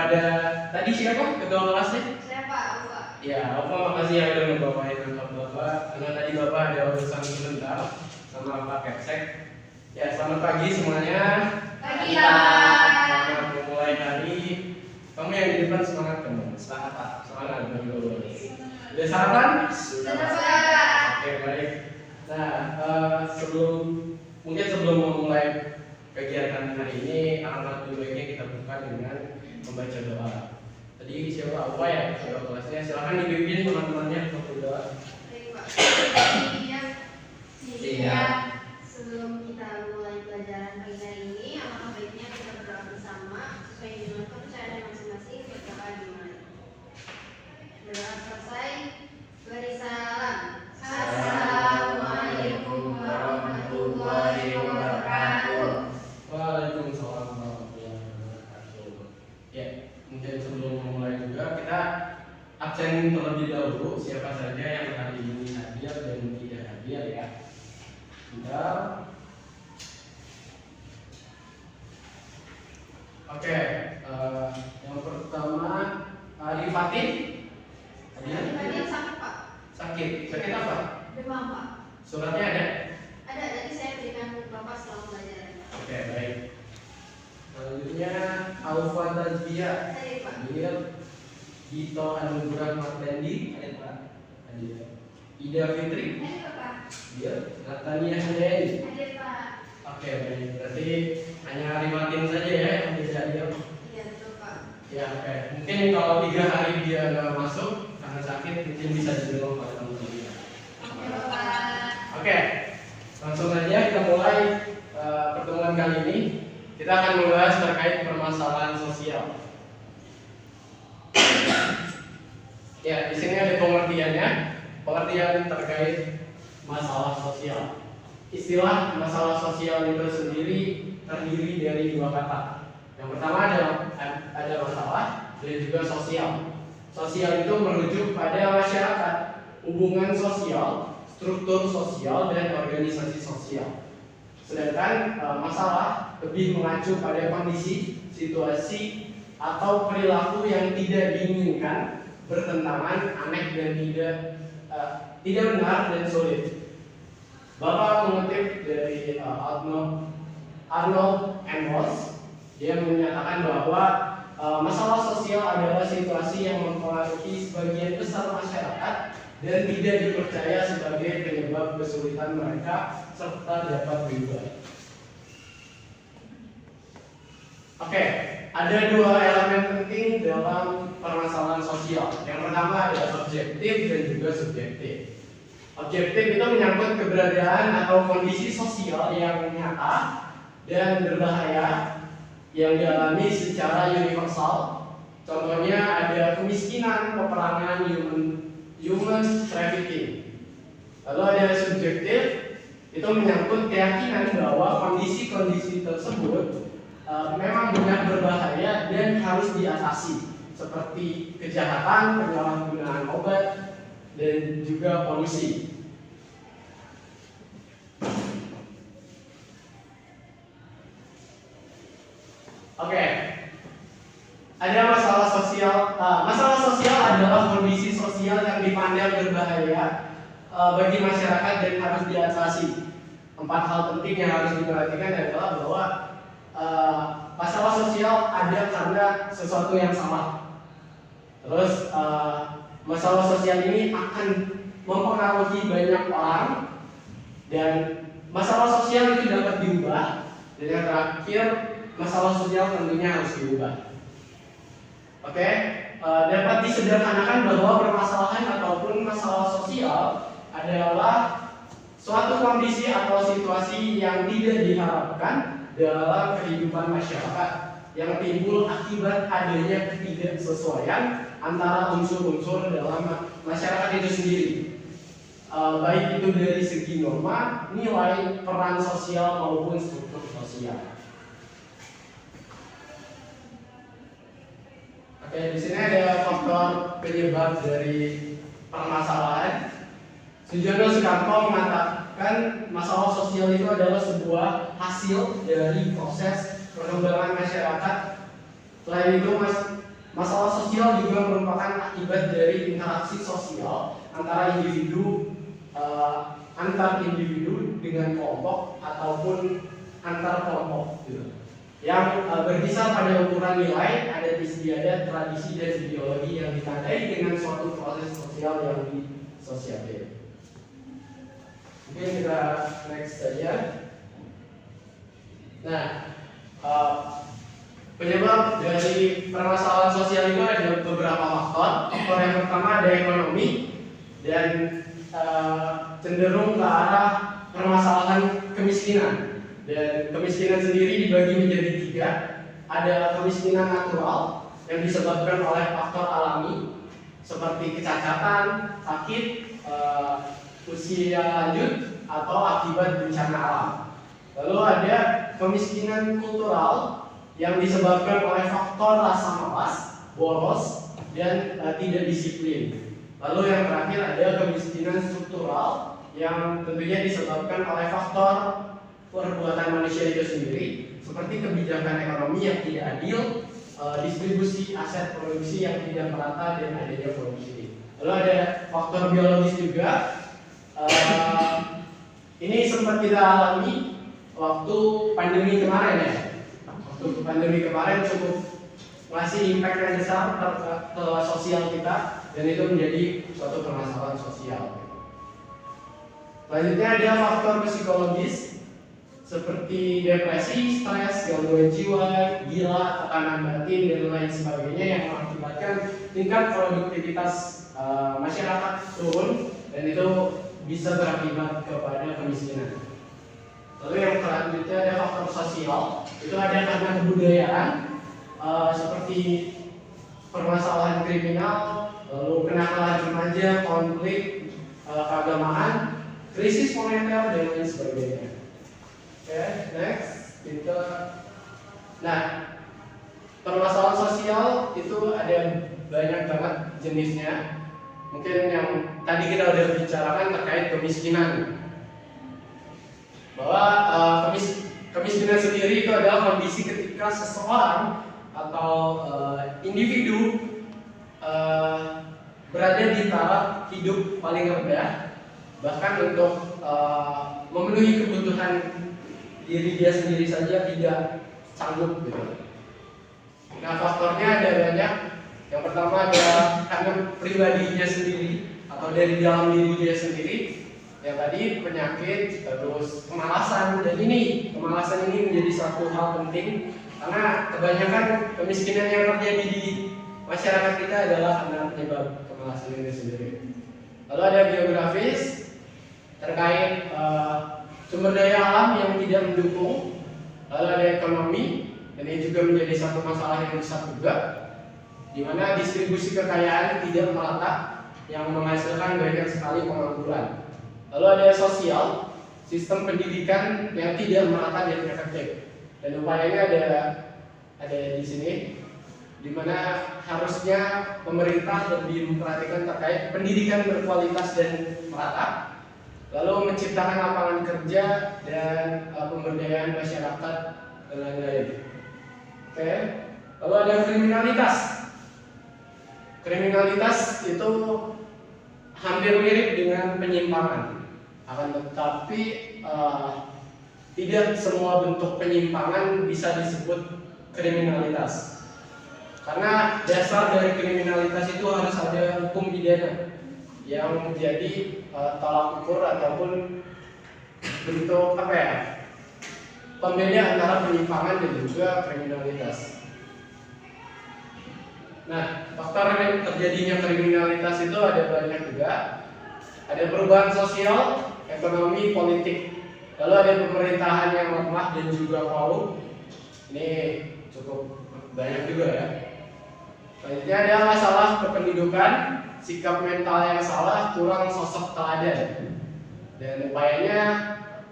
ada tadi siapa ketua kelasnya? Saya Pak Alfa. Ya, Bapak makasih yang udah ngebawain rapor Bapak. Karena tadi Bapak ada urusan sebentar sama Pak Kepsek. Ya, selamat pagi semuanya. Pagi Pak. Selamat memulai hari. Kamu yang di depan semangat kamu. Semangat Pak. Semangat dulu. Udah sarapan? Sudah Pak. Oke, baik. Nah, sebelum memulai kegiatan hari ini, alangkah lebih baiknya kita buka dengan membaca doa. Tadi siapa apa ya ketua kelasnya? Silahkan dipimpin teman-temannya untuk berdoa. Baik Pak. Siap. Siap. Sebelum kita mulai pelajaran pagi hari ini, alangkah baiknya kita berdoa bersama sesuai dengan kepercayaan masing-masing. Berdoa dimulai. Berdoa selesai. Beri salam. Assalamualaikum warahmatullahi wabarakatuh. Waalaikumsalam warahmatullahi wabarakatuh. Ya, mungkin sebelum memulai juga kita absen terlebih dahulu siapa saja yang hari ini hadir dan tidak hadir ya. Bentar. Oke, yang pertama Ari Fatih. Tadi yang sakit Pak. Sakit apa? Demam Pak. Suratnya ada? Ada, tadi saya berikan Bapak selama pelajaran. Oke, baik. Selanjutnya Alfa Tazbia. Tadi Pak. Hadir. Gito Anugrah Martendi. Hadir Pak. Hadir. Ida Fitri. Tadi Pak. Hadir. Natania Handeni. Hadir Pak. Oke, baik. Berarti hanya Ari Martin saja ya yang tidak hadir. Iya betul Pak. Ya, oke. Mungkin kalau 3 hari dia nggak masuk karena sakit, mungkin bisa dibilang pada teman-teman. Oke Bapak. Oke, langsung saja kita mulai pertemuan kali ini. Kita akan membahas terkait permasalahan sosial. Ya, di sini ada pengertiannya, pengertian terkait masalah sosial. Istilah masalah sosial itu sendiri terdiri dari 2 kata. Yang pertama ada masalah dan juga sosial. Sosial itu merujuk pada masyarakat, hubungan sosial, struktur sosial dan organisasi sosial. Sedangkan masalah lebih mengacu pada kondisi, situasi atau perilaku yang tidak diinginkan, bertentangan, aneh dan tidak benar dan sulit. Bapak mengutip dari Arnold Amos, dia menyatakan bahwa masalah sosial adalah situasi yang mempengaruhi sebagian besar masyarakat dan tidak dipercaya sebagai penyebab kesulitan mereka serta dapat berubah. Oke, ada 2 elemen penting dalam permasalahan sosial. Yang pertama adalah objektif dan juga subjektif. Objektif itu menyangkut keberadaan atau kondisi sosial yang nyata dan berbahaya yang dialami secara universal. Contohnya ada kemiskinan, peperangan, human trafficking. Lalu ada subjektif, itu menyangkut keyakinan bahwa kondisi-kondisi tersebut memang benar berbahaya dan harus diatasi, seperti kejahatan, penyalahgunaan obat, dan juga polusi. Oke, ada masalah sosial. Masalah sosial adalah kondisi sosial yang dipandang berbahaya bagi masyarakat dan harus diatasi. 4 hal penting yang harus diperhatikan adalah bahwa masalah sosial ada karena sesuatu yang salah. Terus masalah sosial ini akan mempengaruhi banyak orang dan masalah sosial itu dapat diubah. Dan yang terakhir, masalah sosial tentunya harus diubah. Oke, dapat disederhanakan bahwa permasalahan ataupun masalah sosial adalah suatu kondisi atau situasi yang tidak diharapkan dalam kehidupan masyarakat yang timbul akibat adanya ketidaksesuaian antara unsur-unsur dalam masyarakat itu sendiri, baik itu dari segi norma, nilai, peran sosial maupun struktur sosial. Oke, di sini ada faktor penyebab dari permasalahan. Sujono Sukarto mengatakan masalah sosial itu adalah sebuah hasil dari proses perkembangan masyarakat. Selain itu, Masalah sosial juga merupakan akibat dari interaksi sosial antara individu, antar individu dengan kelompok ataupun antar kelompok gitu. Yang berkisar pada ukuran nilai, adat istiadat, tradisi dan ideologi yang ditandai dengan suatu proses sosial yang disosialisir. Mungkin kita next saja. Nah, penyebab dari permasalahan sosial itu ada beberapa faktor. Faktor yang pertama ada ekonomi dan cenderung ke arah permasalahan kemiskinan. Dan kemiskinan sendiri dibagi menjadi 3. Ada kemiskinan natural yang disebabkan oleh faktor alami seperti kecacatan, sakit, usia lanjut atau akibat bencana alam. Lalu ada kemiskinan kultural yang disebabkan oleh faktor rasa malas, boros, dan tidak disiplin. Lalu yang terakhir ada kemiskinan struktural yang tentunya disebabkan oleh faktor perbuatan manusia itu sendiri, seperti kebijakan ekonomi yang tidak adil, distribusi aset produksi yang tidak merata, dan adanya korupsi. Lalu ada faktor biologis juga. Ini sempat kita alami waktu pandemi kemarin ya. Waktu pandemi kemarin cukup ngasih impact yang besar ke sosial kita, dan itu menjadi suatu permasalahan sosial. Selanjutnya ada faktor psikologis seperti depresi, stres, gangguan jiwa, gila, tekanan batin, dan lain sebagainya yang mengakibatkan tingkat produktivitas masyarakat turun, dan itu bisa berakibat kepada kemiskinan. Lalu yang selanjutnya ada faktor sosial, itu ada karena kebudayaan seperti permasalahan kriminal, lalu kenakalan remaja, konflik, keagamaan, krisis moneter, dan lain sebagainya. Oke, next kita. Nah, permasalahan sosial itu ada banyak banget jenisnya. Mungkin yang tadi kita udah bicarakan terkait kemiskinan, bahwa kemiskinan sendiri itu adalah kondisi ketika seseorang atau individu berada di taraf hidup paling rendah, bahkan untuk memenuhi kebutuhan diri dia sendiri saja tidak sanggup gitu. Nah, faktornya ada banyak. Yang pertama ada karena pribadinya sendiri atau dari dalam diri dia sendiri. Yang tadi penyakit, terus kemalasan, dan kemalasan ini menjadi satu hal penting karena kebanyakan kemiskinan yang terjadi di masyarakat kita adalah karena penyebab kemalasan ini sendiri. Lalu ada biografis terkait sumber daya alam yang tidak mendukung. Lalu ada ekonomi, dan ini juga menjadi satu masalah yang besar juga, di mana distribusi kekayaan tidak merata yang menghasilkan banyak sekali pengangguran. Lalu ada sosial, sistem pendidikan yang tidak merata dan efektif. Dan upayanya ada di sini, di mana harusnya pemerintah lebih memperhatikan terkait pendidikan berkualitas dan merata, lalu menciptakan lapangan kerja dan pemberdayaan masyarakat dan lain-lain. Oke. Lalu ada kriminalitas. Kriminalitas itu hampir mirip dengan penyimpangan, akan tetapi tidak semua bentuk penyimpangan bisa disebut kriminalitas. Karena dasar dari kriminalitas itu harus ada hukum pidana yang menjadi tolak ukur ataupun bentuk pembeda antara penyimpangan dan juga kriminalitas. Nah, faktor terjadinya kriminalitas itu ada banyak juga. Ada perubahan sosial, ekonomi, politik. Lalu ada pemerintahan yang lemah dan juga korup. Ini cukup banyak juga ya. Selanjutnya ada masalah kependudukan, sikap mental yang salah, kurang sosok teladan. Dan upayanya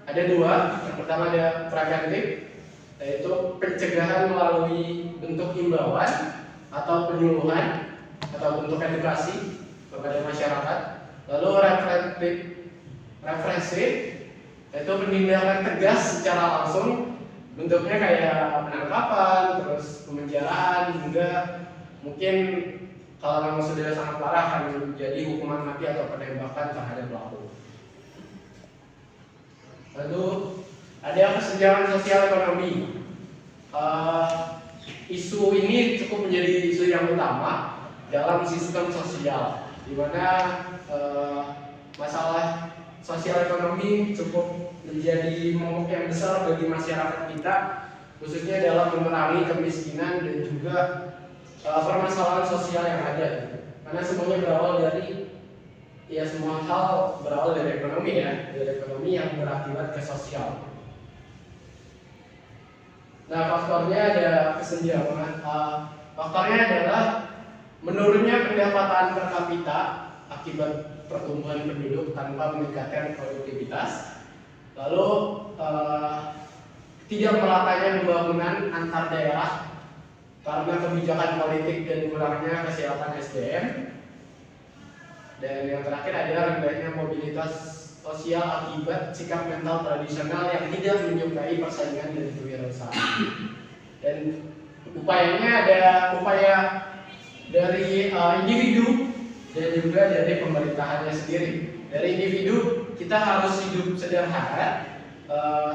ada 2. Yang pertama ada preventif, yaitu pencegahan melalui bentuk himbauan atau penyuluhan atau bentuk edukasi kepada masyarakat. Lalu represif, yaitu penindakan tegas secara langsung, bentuknya kayak penangkapan, terus pemenjaraan, hingga mungkin kalau memang sudah sangat parah akan jadi hukuman mati atau penembakan terhadap pelaku. Lalu ada kesenjangan sosial ekonomi. Isu ini cukup menjadi isu yang utama dalam sistem sosial, di mana masalah sosial ekonomi cukup menjadi momok yang besar bagi masyarakat kita, khususnya dalam memerangi kemiskinan dan juga permasalahan sosial yang ada. Karena semuanya berawal dari semua hal berawal dari ekonomi dari ekonomi yang berakibat ke sosial. Nah, faktornya ada kesenjangan. Faktornya adalah menurunnya pendapatan per kapita akibat pertumbuhan penduduk tanpa meningkatkan produktivitas. Lalu tidak meratanya pembangunan antar daerah karena kebijakan politik dan kurangnya kesehatan SDM. Dan yang terakhir adalah rendahnya mobilitas sosial akibat sikap mental tradisional yang tidak menyukai persaingan dan kewirausahaan. Dan upayanya ada upaya dari individu dan juga dari pemerintahannya sendiri. Dari individu kita harus hidup sederhana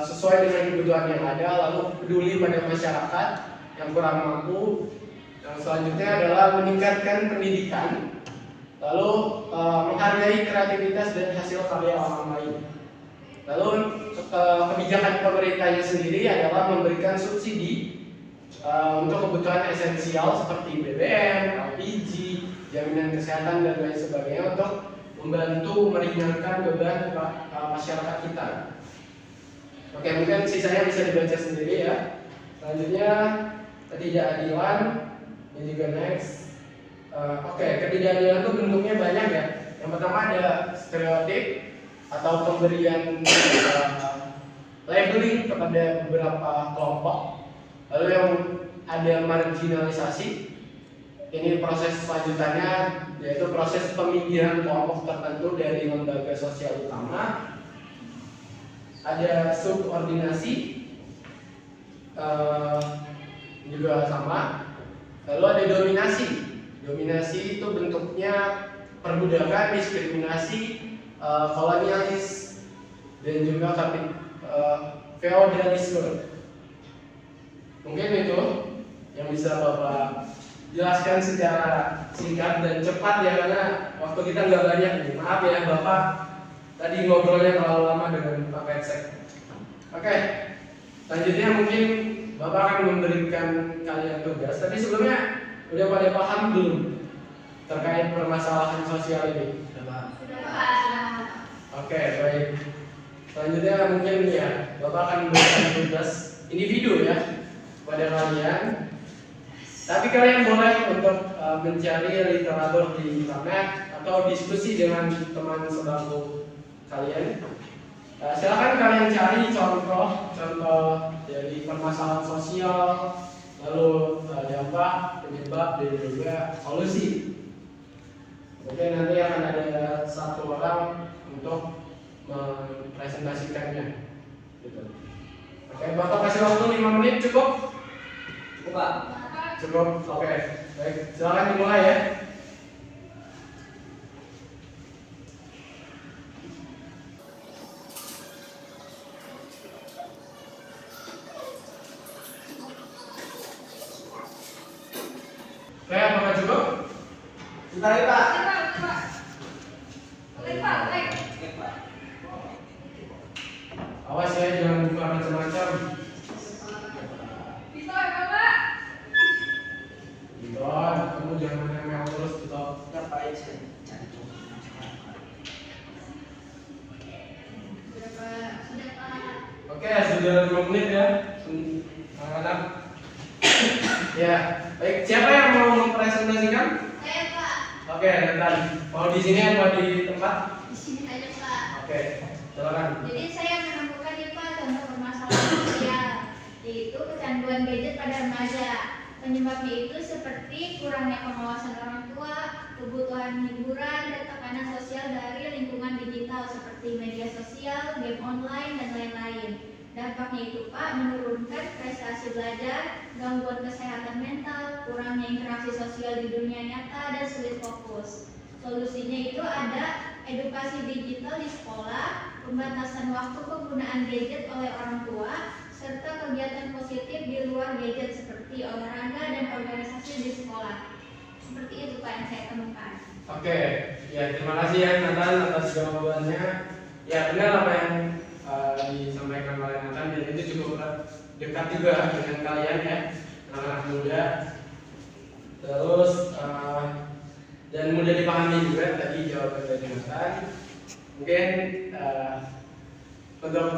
sesuai dengan kebutuhan yang ada, lalu peduli pada masyarakat yang kurang mampu. Yang selanjutnya adalah meningkatkan pendidikan, lalu menghargai kreativitas dan hasil karya orang lain. Lalu kebijakan pemerintahnya sendiri adalah memberikan subsidi untuk kebutuhan esensial seperti BBM, LPG, jaminan kesehatan dan lain sebagainya untuk membantu meringankan beban masyarakat kita. Oke, mungkin sisanya bisa dibaca sendiri ya. Selanjutnya ketidakadilan, ini juga next. Ketidakadilan itu bentuknya banyak ya. Yang pertama ada stereotip atau pemberian labeling kepada beberapa kelompok. Lalu yang ada marginalisasi. Ini proses selanjutnya yaitu proses peminggiran kelompok tertentu dari lembaga sosial utama. Ada subordinasi juga sama. Lalu ada dominasi. Dominasi itu bentuknya perbudakan, diskriminasi, kolonialis, dan juga feodalisme. Mungkin itu yang bisa Bapak jelaskan secara singkat dan cepat ya, karena waktu kita nggak banyak nih. Maaf ya Bapak, tadi ngobrolnya terlalu lama dengan Pak Petsek. Oke, selanjutnya mungkin Bapak akan memberikan kalian tugas. Tapi sebelumnya udah pada paham belum terkait permasalahan sosial ini? Sudah. Oke, baik. Selanjutnya mungkin ya Bapak akan memberikan tugas individu ya pada kalian. Tapi kalian boleh untuk mencari literatur di internet atau diskusi dengan teman sebangku kalian. Silakan kalian cari contoh dari permasalahan sosial, lalu dampak, penyebab, dan juga solusi. Oke, nanti akan ada satu orang untuk mempresentasikannya. Gitu. Oke, Bapak kasih waktu 5 menit cukup? Cukup Pak. Cukup, oke. Baik, silakan dimulai ya. Oke, apakah cukup? Sebentar ya Pak. Boleh Pak. Oke Pak. Awas ya, jangan buka macam-macam. Bisa ya Bapak? Don, kamu jangan yang terus gitu. Enggak Pak, ya saya cari contoh. Sudah Pak. Sudah Pak. Oke, sudah 5 menit ya, anak-anak. Ya, baik. Siapa yang mau mempresentasikan? Saya Pak. Oke, Nathan. Mau di sini atau di tempat? Di sini aja Pak. Oke, silakan. Jadi saya menemukan nih Pak contoh permasalahan sosial, yaitu kecanduan gadget pada remaja. Penyebabnya itu seperti kurangnya pengawasan orang tua, kebutuhan hiburan, dan tekanan sosial dari lingkungan digital seperti media sosial, game online, dan lain-lain. Dampaknya itu Pak, menurunkan prestasi belajar, gangguan kesehatan mental, kurangnya interaksi sosial di dunia nyata, dan sulit fokus. Solusinya itu ada edukasi digital di sekolah, pembatasan waktu penggunaan gadget oleh orang tua, serta kegiatan positif di luar gadget seperti olahraga dan organisasi di sekolah. Seperti itu Pak yang saya temukan. Oke, ya terima kasih ya Nathan atas jawabannya. Ya benar apa yang disampaikan oleh Nathan, dan itu cukup dekat juga dengan kalian ya, anak-anak muda. Terus dan mudah dipahami juga tadi jawaban dari Nathan. Mungkin untuk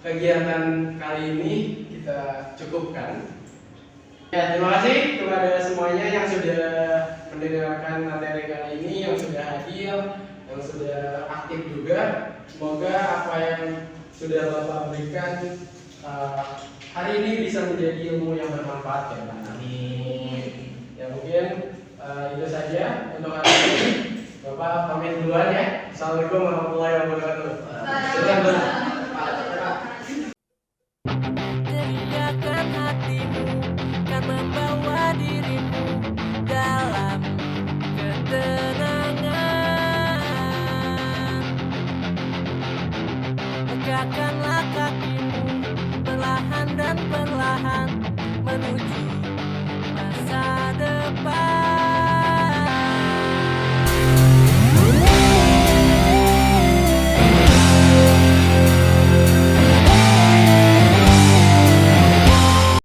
kegiatan kali ini kita cukupkan. Ya, terima kasih kepada semuanya yang sudah mendengarkan materi kali ini, yang sudah hadir, yang sudah aktif juga. Semoga apa yang sudah Bapak berikan hari ini bisa menjadi ilmu yang bermanfaat ya Pak. Amin. Ya mungkin itu saja untuk hari ini. Bapak pamit duluan ya. Assalamualaikum warahmatullahi wabarakatuh. Teriakan hatimu kan membawa dirimu dalam ketenangan. Tegakkanlah kakimu perlahan dan perlahan,